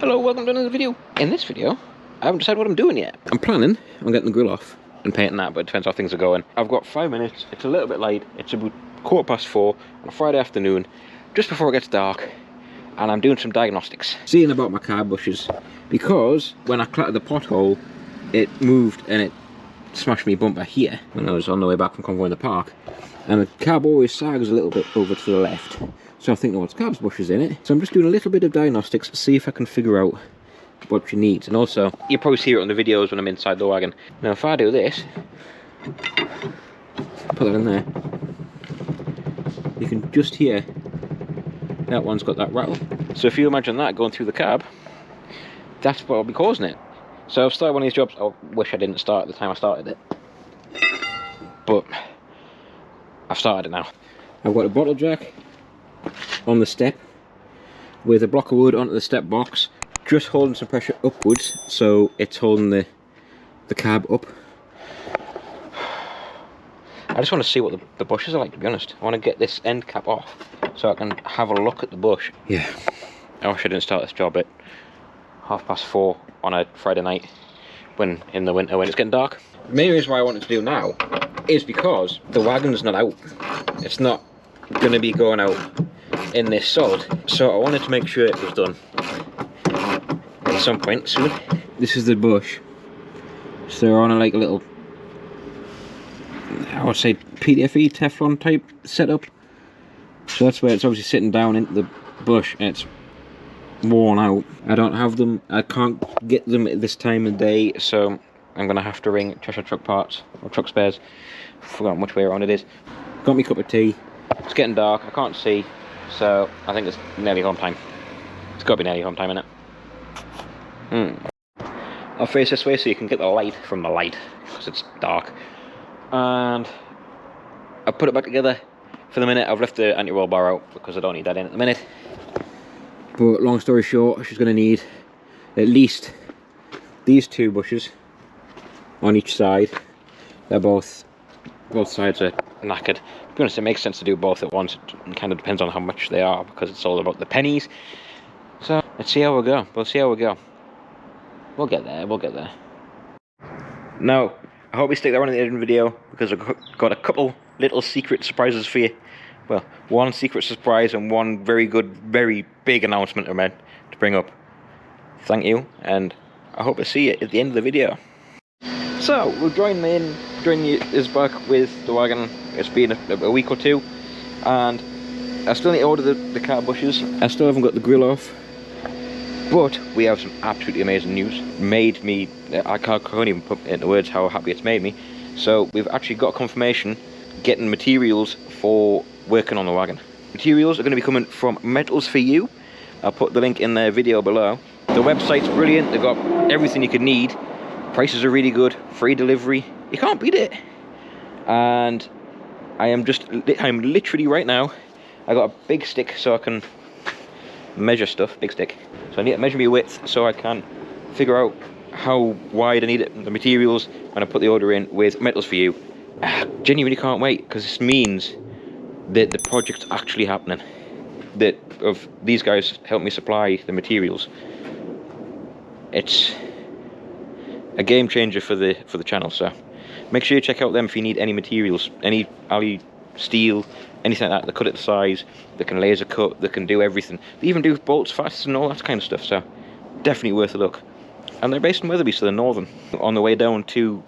Hello, welcome to another video. In this video, I haven't decided what I'm doing yet. I'm planning on getting the grill off and painting that, but it depends how things are going. I've got 5 minutes, it's a little bit late, it's about 4:15 on a Friday afternoon, just before it gets dark, and I'm doing some diagnostics. Seeing about my car bushes, because when I clattered the pothole, it moved and it smashed me bumper here when I was on the way back from convoy in the park. And the cab always sags a little bit over to the left. So I think, oh, it's cab's bushes in it. So I'm just doing a little bit of diagnostics to see if I can figure out what she needs. And also, you probably see it on the videos when I'm inside the wagon. Now if I do this, put that in there, you can just hear that one's got that rattle. So if you imagine that going through the cab, that's what will be causing it. So I've started one of these jobs. I wish I didn't start at the time I started it, but I've started it now. I've got a bottle jack on the step with a block of wood onto the step box, just holding some pressure upwards so it's holding the cab up. I just want to see what the bushes are like, to be honest. I want to get this end cap off so I can have a look at the bush. Yeah, I wish I didn't start this job at 4:30 on a Friday night when in the winter when it's getting dark. The main reason why I wanted to do now is because the wagon's not out. It's not going to be going out in this sod, so I wanted to make sure it was done at some point soon. This is the bush, so they're on a little, I would say PTFE Teflon type setup. So that's where it's obviously sitting down into the bush and it's worn out. I don't have them, I can't get them at this time of day, so I'm gonna have to ring Cheshire Truck Parts or Truck Spares. Forgotten which way around it is. Got me a cup of tea. It's getting dark, I can't see, so I think it's nearly home time. It's got to be nearly home time, innit? I'll face this way so you can get the light from the light, because it's dark. And I've put it back together for the minute. I've left the anti-roll bar out because I don't need that in at the minute. But long story short, she's going to need at least these two bushes on each side. They're both sides are knackered. To be honest, it makes sense to do both at once. It kind of depends on how much they are, because it's all about the pennies. So let's see how we go. We'll see how we go. We'll get there. We'll get there. Now, I hope you stick around in the end of the video, because I've got a couple little secret surprises for you. Well, one secret surprise and one very good, very big announcement I'm meant to bring up. Thank you, and I hope to see you at the end of the video. So, we'll join you is back with the wagon. It's been a week or two, and I still need to order the car bushes. I still haven't got the grill off, but we have some absolutely amazing news. Made me, I can't even put into words how happy it's made me. So, we've actually got confirmation getting materials for working on the wagon. Materials are going to be coming from Metals For You. I'll put the link in the video below. The website's brilliant, they've got everything you could need. Prices are really good, free delivery, you can't beat it. And I'm literally right now, I got a big stick so I can measure stuff, big stick. So I need to measure my width so I can figure out how wide I need it, the materials, when I put the order in with Metals For You. I genuinely can't wait, because this means that the project's actually happening. That of these guys help me supply the materials. It's a game changer for the channel, so make sure you check out them if you need any materials, any alley steel, anything like that. They cut it to size, they can laser cut, they can do everything. They even do bolts, facets and all that kind of stuff, so definitely worth a look. And they're based in Wetherby, so they're northern. On the way down to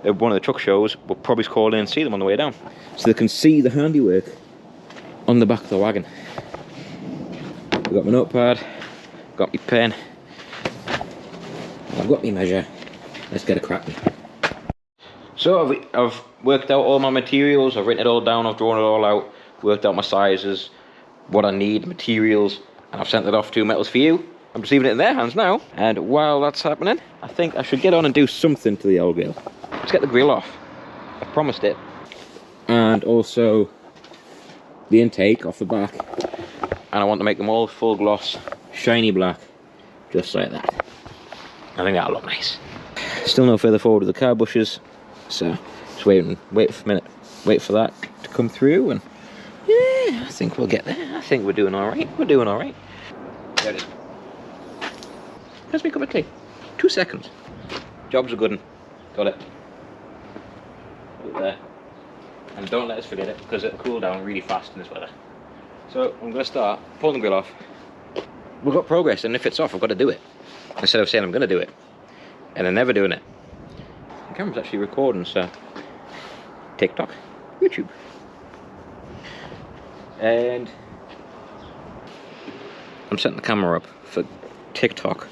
one of the truck shows, we'll probably call in and see them on the way down, so they can see the handiwork on the back of the wagon. I've got my notepad, got my pen, I've got my measure. Let's get a cracking. So I've worked out all my materials, I've written it all down, I've drawn it all out, worked out my sizes, what I need, materials, and I've sent it off to Metals For You. I'm just leaving it in their hands now, and while that's happening, I think I should get on and do something to the old grill. Let's get the grill off. I promised it. And also the intake off the back. And I want to make them all full gloss, shiny black, just like that. I think that'll look nice. Still no further forward with the car bushes, so just wait for a minute, wait for that to come through, and yeah, I think we'll get there. I think we're doing all right. We're doing all right. There it is. Let's make a cup of tea. 2 seconds. Job's a good one. Got it. Put it there. And don't let us forget it, because it'll cool down really fast in this weather. So I'm going to start pulling the grill off. We've got progress, and if it's off, I've got to do it. Instead of saying I'm going to do it, and then never doing it. The camera's actually recording, so TikTok, YouTube. And I'm setting the camera up for TikTok.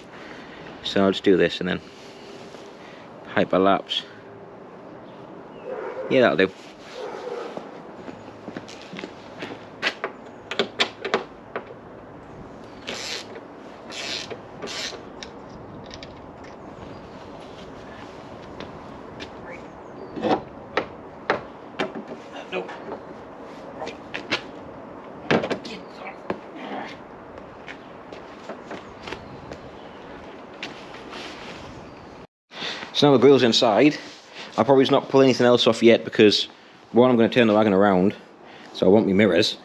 So I'll just do this and then hyperlapse. Yeah, that'll do. Nope. So now the grill's inside. I'll probably just not pull anything else off yet because one, I'm going to turn the wagon around, so I want my mirrors.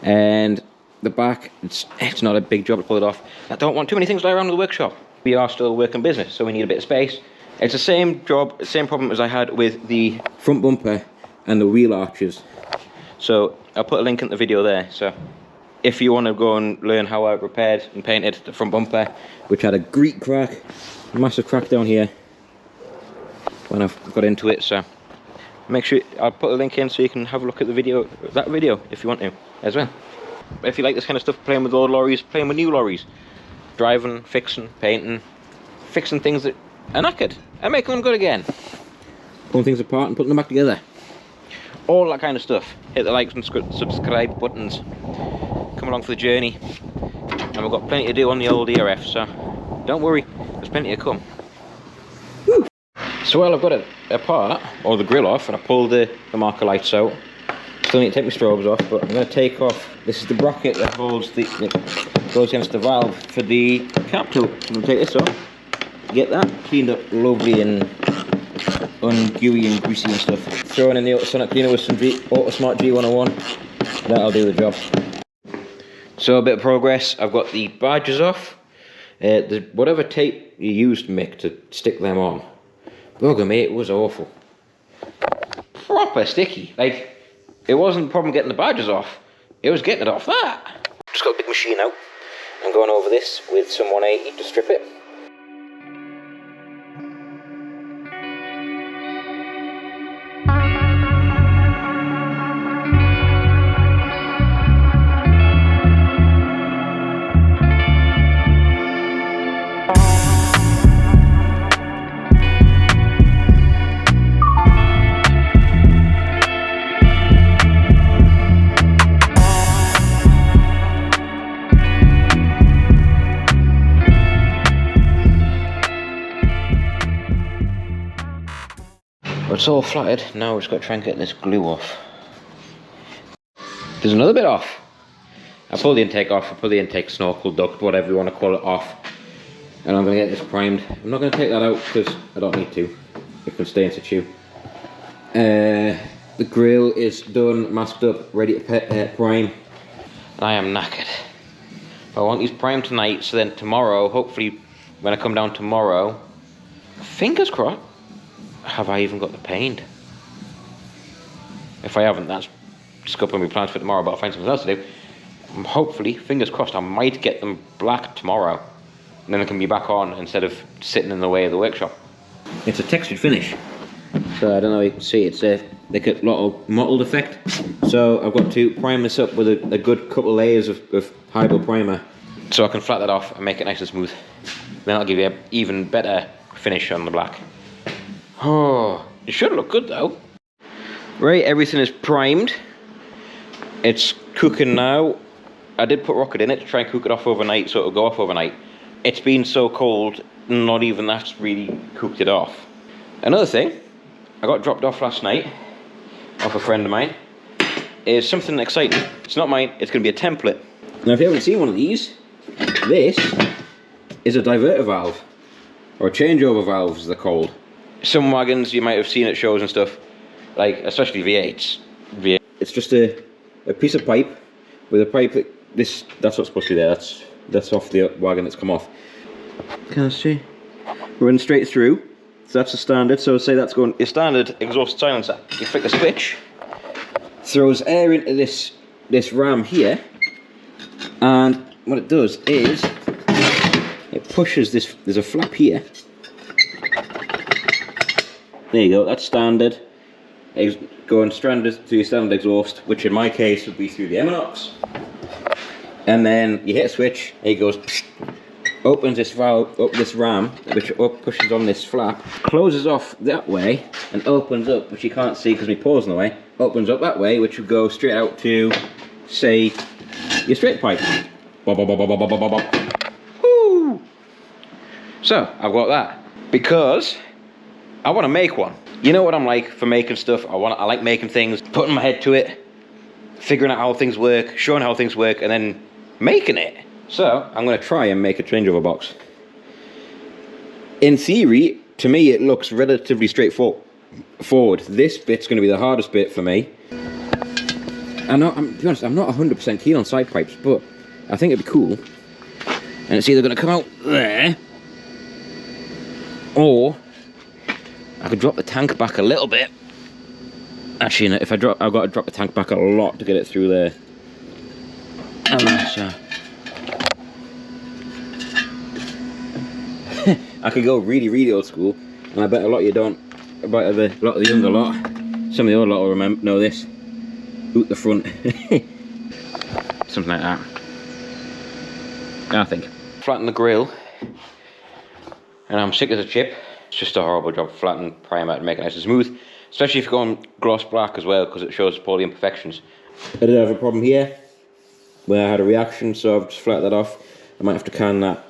And the back, it's not a big job to pull it off. I don't want too many things lying around in the workshop. We are still a working business, so we need a bit of space. It's the same job, same problem as I had with the front bumper and the wheel arches. So I'll put a link in the video there. So if you want to go and learn how I repaired and painted the front bumper, which had a great crack, massive crack down here when I've got into it, so make sure I'll put a link in so you can have a look at the video, that video, if you want to as well. But if you like this kind of stuff, playing with old lorries, playing with new lorries, driving, fixing, painting, fixing things that are knackered and making them good again, pulling things apart and putting them back together, all that kind of stuff, hit the like and subscribe buttons. Come along for the journey, and we've got plenty to do on the old ERF, so don't worry, there's plenty to come. Woo. So while I've got it apart, or the grill off, and I pulled the marker lights out, still need to take my strobes off, but I'm going to take off, this is the bracket that holds the, goes against the valve for the cap tool. I'm going to take this off, get that cleaned up lovely and ungooey and greasy and stuff. Throwing in the ultrasonic cleaner with some Autosmart G101, that'll do the job. So a bit of progress, I've got the badges off, whatever tape you used, Mick, to stick them on. Bugger me, it was awful. Proper sticky, like, it wasn't the problem getting the badges off, it was getting it off that. Just got a big machine out, I'm going over this with some 180 to strip it. It's all flattered, now we've just got to try and get this glue off. There's another bit off. I pulled the intake off, I pulled the intake snorkel duct, whatever you want to call it, off. And I'm going to get this primed. I'm not going to take that out because I don't need to. It can stay in situ. The grill is done, masked up, ready to prime. And I am knackered. I want these primed tonight, so then tomorrow, hopefully when I come down tomorrow, fingers crossed, have I even got the paint? If I haven't, that's just up on my plans for tomorrow, but I'll find something else to do. Hopefully, fingers crossed, I might get them black tomorrow, and then they can be back on instead of sitting in the way of the workshop. It's a textured finish, so I don't know if you can see, it's like a lot of mottled effect. So I've got to prime this up with a good couple of layers of Hybel primer, so I can flat that off and make it nice and smooth. Then that'll give you an even better finish on the black. Oh, it should look good though. Right, everything is primed. It's cooking now. I did put rocket in it to try and cook it off overnight so it'll go off overnight. It's been so cold, not even that's really cooked it off. Another thing, I got dropped off last night, off a friend of mine, is something exciting. It's not mine, it's going to be a template. Now if you haven't seen one of these, this is a diverter valve, or a changeover valve as they're called. Some wagons you might have seen at shows and stuff, like especially V8s. It's just a piece of pipe with a pipe that's what's supposed to be there. That's off the wagon that's come off. Can I see? Running straight through. So that's the standard. So say that's going your standard exhaust silencer. You flick the switch, throws air into this ram here, and what it does is it pushes this. There's a flap here. There you go. That's standard. Going standard to your standard exhaust, which in my case would be through the Eminox. And then you hit a switch. It goes. Psh, opens this valve up this ram, which pushes on this flap, closes off that way, and opens up, which you can't see because my paws in the way. Opens up that way, which would go straight out to, say, your straight pipe. Bop, bop, bop, bop, bop, bop, bop. Woo! So I've got that because I want to make one. You know what I'm like for making stuff. I like making things, putting my head to it, figuring out how things work, showing how things work, and then making it. So, I'm going to try and make a changeover box. In theory, to me it looks relatively straightforward. This bit's going to be the hardest bit for me. To be honest, I'm not 100% keen on side pipes, but I think it'd be cool. And it's either going to come out there, or I could drop the tank back a little bit. Actually, if I've got to drop the tank back a lot to get it through there. I'm not sure. I could go really old school, and I bet a lot of you don't. A lot of the younger lot, some of the older lot will know this. Boot the front, something like that. I think. Flatten the grill, and I'm sick as a chip. It's just a horrible job. Flatten primer to make it nice and smooth, especially if you're going gloss black as well, because it shows all the imperfections. I did have a problem here where I had a reaction, so I've just flattened that off. I might have to can that.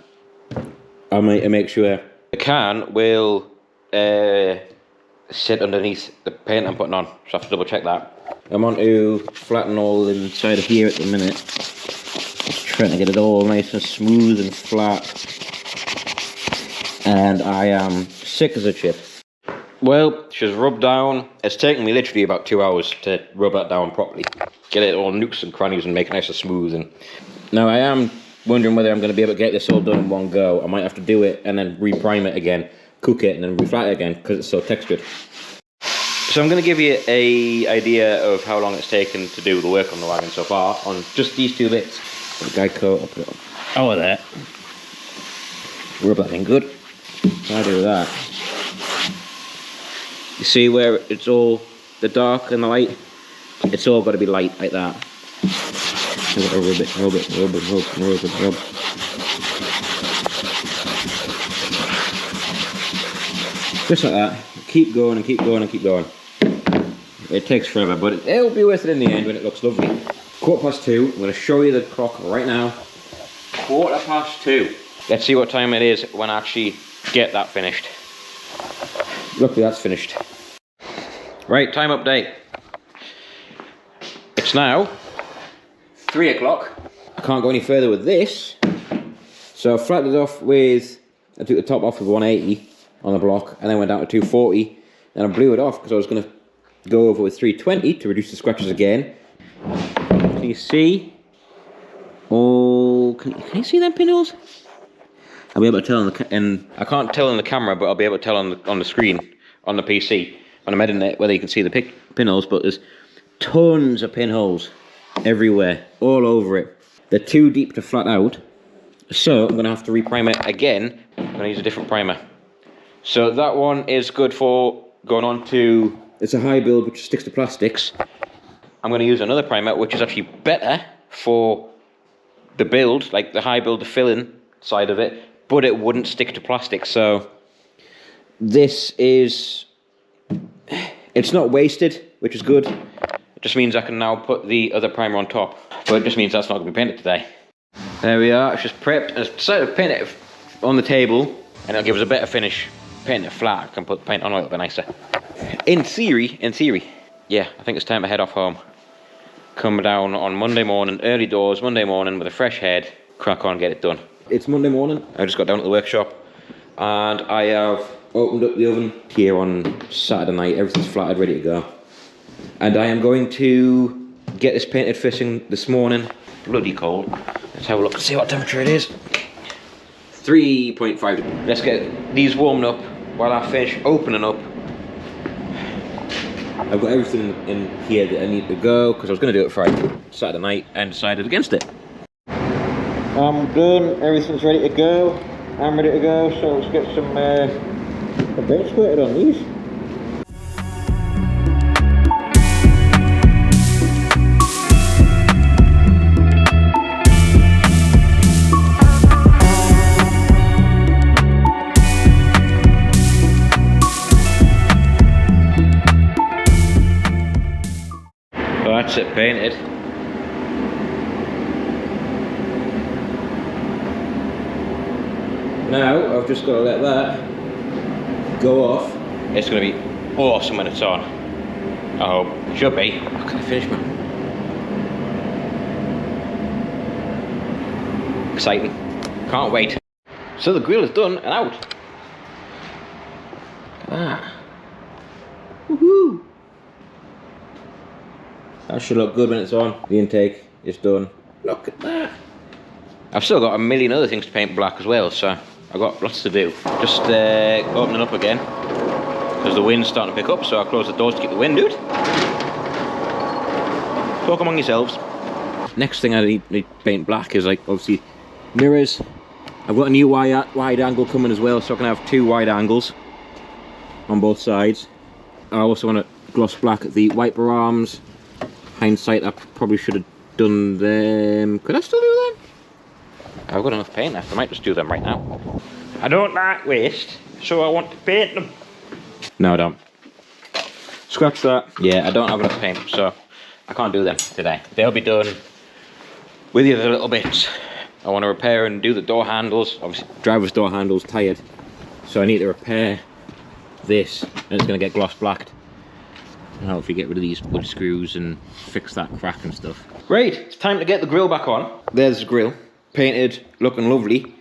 I might make sure the can will sit underneath the paint I'm putting on, so I have to double check that. I'm on to flatten all inside of here at the minute. Just trying to get it all nice and smooth and flat. And I am sick as a chip. Well, she's rubbed down. It's taken me literally about 2 hours to rub that down properly. Get it all nooks and crannies and make it nice and smooth. And now I am wondering whether I'm going to be able to get this all done in one go. I might have to do it and then re-prime it again, cook it and then reflat it again because it's so textured. So I'm going to give you an idea of how long it's taken to do the work on the wagon so far on just these two bits. The guide coat, I'll put it on. Oh, there. Rub that in good. I'll do that. You see where it's all the dark and the light? It's all got to be light like that. I've got to rub it. Just like that. Keep going and keep going and keep going. It takes forever, but it'll be worth it in the end when it looks lovely. 2:15. I'm going to show you the clock right now. 2:15. Let's see what time it is when I actually get that finished. Luckily that's finished. Right, time update. It's now 3 o'clock. I can't go any further with this. So I flattened it off with, I took the top off with 180 on the block and then went down to 240. And I blew it off because I was going to go over with 320 to reduce the scratches again. Can you see? Oh, can you see them pinholes? I'll be able to tell and I can't tell on the camera, but I'll be able to tell on the screen, on the PC, when I'm editing it, whether you can see the pinholes, but there's tons of pinholes everywhere, all over it. They're too deep to flat out, so I'm going to have to re-prime it again. I'm going to use a different primer. So that one is good for going on to, it's a high build which sticks to plastics. I'm going to use another primer which is actually better for the build, like the high build, the filling side of it, but it wouldn't stick to plastic. So this is, it's not wasted, which is good. It just means I can now put the other primer on top, but it just means that's not going to be painted today. There we are, it's just prepped. I decided to paint it on the table and it'll give us a better finish. Paint it flat, I can put the paint on a little bit nicer. In theory, yeah, I think it's time to head off home. Come down on Monday morning, early doors, Monday morning with a fresh head, crack on, get it done. It's Monday morning, I just got down to the workshop and I have opened up the oven here on Saturday night, everything's flattered, ready to go. And I am going to get this painted first thing this morning. Bloody cold. Let's have a look and see what temperature it is. It's 3.5. Let's get these warming up while I finish opening up. I've got everything in here that I need to go because I was going to do it Friday, Saturday night, and decided against it. I'm done, everything's ready to go. I'm ready to go, so let's get some paint squirted on these. So that's it painted. Now I've just got to let that go off. It's going to be awesome when it's on. I hope. It should be. How can I finish, man? Exciting. Can't wait. So the grill is done and out. Look at that. Woohoo! That should look good when it's on. The intake is done. Look at that. I've still got a million other things to paint black as well, so I've got lots to do. Just opening up again, because the wind's starting to pick up, so I'll close the doors to keep the wind out. Talk among yourselves. Next thing I need to paint black is, like, obviously mirrors. I've got a new wide angle coming as well, so I can have 2 wide angles on both sides. I also want to gloss black the wiper arms. Hindsight, I probably should have done them. Could I still do them? I've got enough paint left, I might just do them right now. I don't like waste, so I want to paint them. No, I don't. Scratch that. Yeah, I don't have enough paint, so I can't do them today. They'll be done with the other little bits. I want to repair and do the door handles. Obviously, driver's door handle's tired, so I need to repair this, and it's going to get gloss blacked. And hopefully get rid of these wood screws and fix that crack and stuff. Right, it's time to get the grill back on. There's the grill. Painted, looking lovely.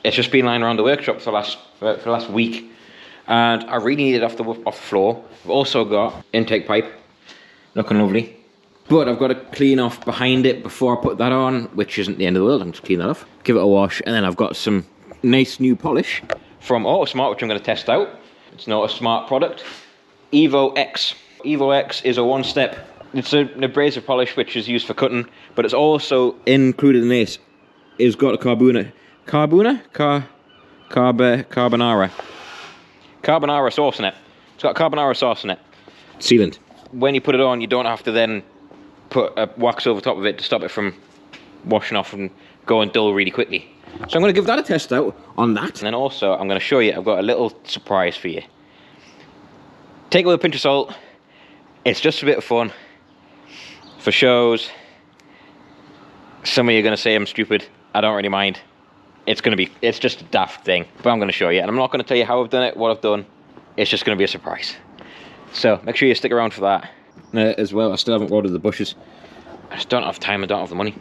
It's just been lying around the workshop for the last week, and I really need it off the floor. I've also got intake pipe, looking lovely, but I've got to clean off behind it before I put that on, which isn't the end of the world. I'm just clean that off, give it a wash, and then I've got some nice new polish from Autosmart, which I'm going to test out. It's not a smart product. Evo X. Evo X is a one-step. It's an abrasive polish which is used for cutting, but it's also included in this. It's got a carbonara sauce in it. It's got carbonara sauce in it. Sealant. When you put it on, you don't have to then put a wax over top of it to stop it from washing off and going dull really quickly. So I'm going to give that a test out on that. And then also, I'm going to show you, I've got a little surprise for you. Take it with a pinch of salt. It's just a bit of fun. For shows. Some of you are going to say I'm stupid. I don't really mind. It's just a daft thing. But I'm going to show you. And I'm not going to tell you how I've done it, what I've done. It's just going to be a surprise. So make sure you stick around for that. As well, I still haven't ordered the bushes. I just don't have time, I don't have the money.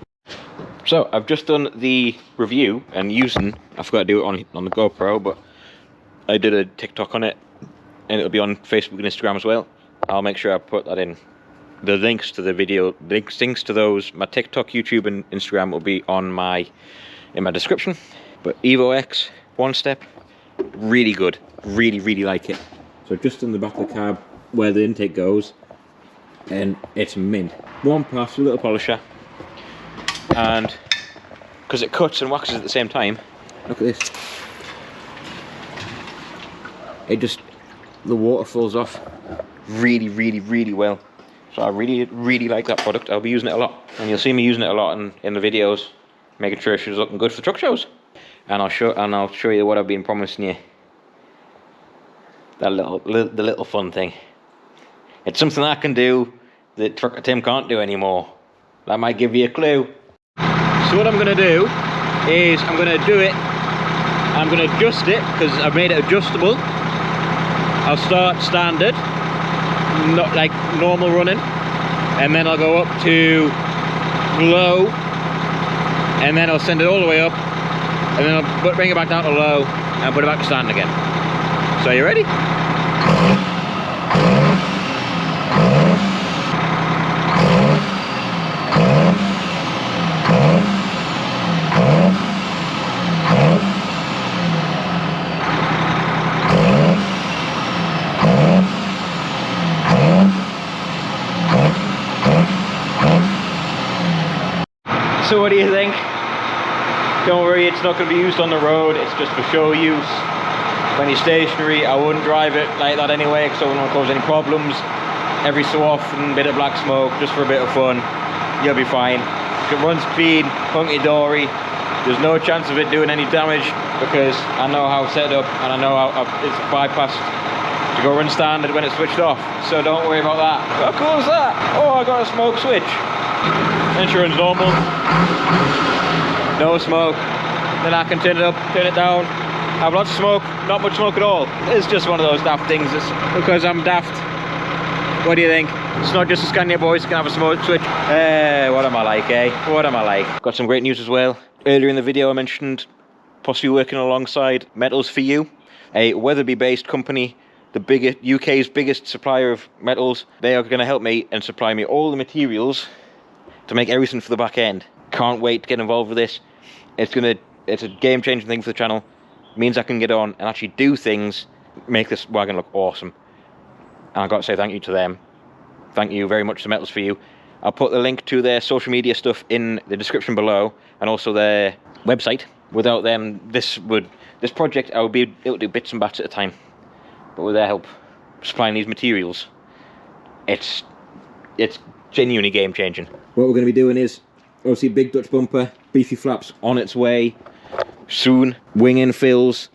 So I've just done the review and using, I forgot to do it on the GoPro, but I did a TikTok on it. And it'll be on Facebook and Instagram as well. I'll make sure I put that in. The links to the video, links to those, my TikTok, YouTube, and Instagram will be on in my description. But Evo X, one step, really good, really like it. So just in the back of the cab where the intake goes, and it's mint. One pass, a little polisher, and because it cuts and waxes at the same time. Look at this. The water falls off really well. So I really like that product. I'll be using it a lot, and you'll see me using it a lot in the videos, making sure she's looking good for truck shows. And I'll show you what I've been promising you. The little fun thing. It's something I can do that Trucker Tim can't do anymore. That might give you a clue. So what I'm gonna do is I'm gonna adjust it because I've made it adjustable. I'll start standard, not like normal running, and then I'll go up to low, and then I'll send it all the way up, and then I'll bring it back down to low and put it back to stand again. So you ready? So what do you think? Don't worry, it's not going to be used on the road, it's just for show use. When you're stationary, I wouldn't drive it like that anyway, because I wouldn't want to cause any problems. Every so often, bit of black smoke, just for a bit of fun. You'll be fine. It runs clean, hunky-dory. There's no chance of it doing any damage, because I know how it's set up, and I know how it's bypassed to go run standard when it's switched off. So don't worry about that. How cool is that? Oh, I got a smoke switch. Insurance normal. No smoke. Then I can turn it up, turn it down. Have lots of smoke, not much smoke at all. It's just one of those daft things. It's because I'm daft. What do you think? It's not just a Scania boys can have a smoke switch. What am I like, eh? What am I like? Got some great news as well. Earlier in the video I mentioned possibly working alongside Metals for You, a Wetherby-based company, the UK's biggest supplier of metals. They are going to help me and supply me all the materials to make everything for the back end. Can't wait to get involved with this. It's a game-changing thing for the channel. It means I can get on and actually do things, make this wagon look awesome. And I've got to say thank you to them. Thank you very much to Metals for You. I'll put the link to their social media stuff in the description below, and also their website. Without them, this project, it would do bits and bats at a time. But with their help, supplying these materials, it's genuinely game changing. What we're going to be doing is, obviously, big Dutch bumper, beefy flaps on its way soon, wing infills,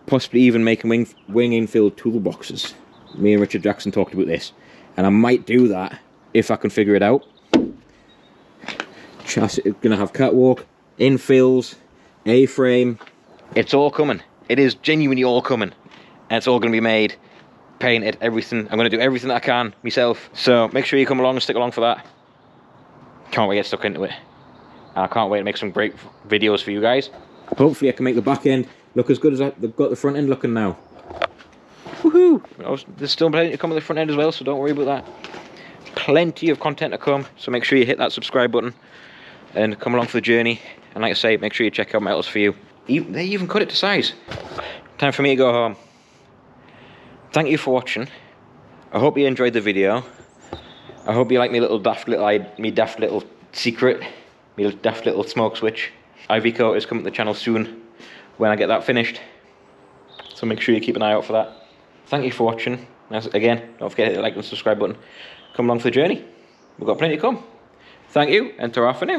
possibly even making wing infill toolboxes. Me and Richard Jackson talked about this, and I might do that if I can figure it out. Chassis is going to have catwalk, infills, A-frame. It's all coming. It is genuinely all coming, and it's all going to be made, painted, everything. I'm going to do everything that I can myself. So make sure you come along and stick along for that. Can't wait to get stuck into it. I can't wait to make some great videos for you guys. Hopefully I can make the back end look as good as they've got the front end looking now. Woohoo! There's still plenty to come with the front end as well, so don't worry about that. Plenty of content to come, so make sure you hit that subscribe button and come along for the journey. And like I say, make sure you check out Metals for You. They even cut it to size. Time for me to go home. Thank you for watching. I hope you enjoyed the video. I hope you like me daft little secret, me daft little smoke switch. IV coat is coming to the channel soon when I get that finished, so make sure you keep an eye out for that. Thank you for watching. Again, don't forget to hit the like and subscribe button. Come along for the journey. We've got plenty to come. Thank you, and ta-ra for now.